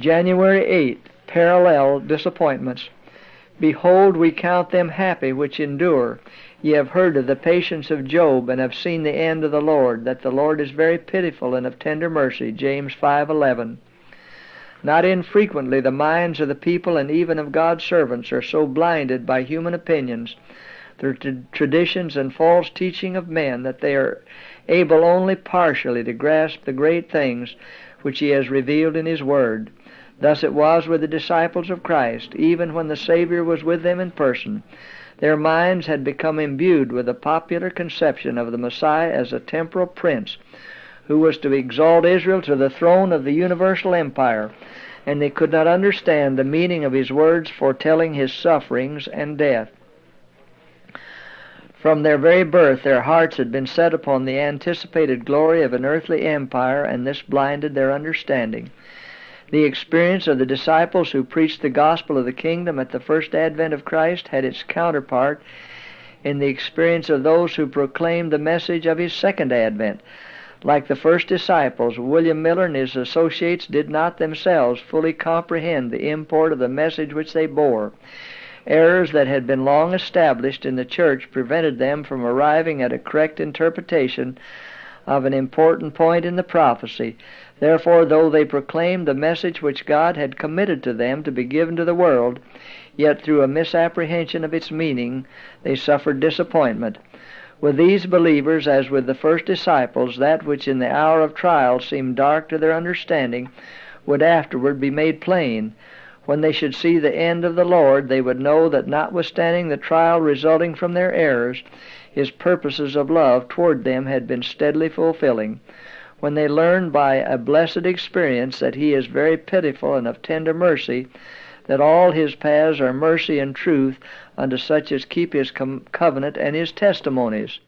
January 8th, parallel disappointments. Behold, we count them happy which endure. Ye have heard of the patience of Job, and have seen the end of the Lord, that the Lord is very pitiful and of tender mercy. James 5:11. Not infrequently the minds of the people and even of God's servants are so blinded by human opinions, through traditions and false teaching of men, that they are able only partially to grasp the great things which He has revealed in His Word. Thus it was with the disciples of Christ. Even when the Savior was with them in person, their minds had become imbued with the popular conception of the Messiah as a temporal prince who was to exalt Israel to the throne of the universal empire, and they could not understand the meaning of His words foretelling His sufferings and death. From their very birth their hearts had been set upon the anticipated glory of an earthly empire, and this blinded their understanding. The experience of the disciples who preached the gospel of the kingdom at the first advent of Christ had its counterpart in the experience of those who proclaimed the message of His second advent. Like the first disciples, William Miller and his associates did not themselves fully comprehend the import of the message which they bore. Errors that had been long established in the church prevented them from arriving at a correct interpretation of an important point in the prophecy. Therefore, though they proclaimed the message which God had committed to them to be given to the world, yet through a misapprehension of its meaning they suffered disappointment. With these believers, as with the first disciples, that which in the hour of trial seemed dark to their understanding would afterward be made plain. When they should see the end of the Lord, they would know that notwithstanding the trial resulting from their errors, His purposes of love toward them had been steadily fulfilling. When they learned by a blessed experience that He is very pitiful and of tender mercy, that all His paths are mercy and truth unto such as keep His covenant and His testimonies.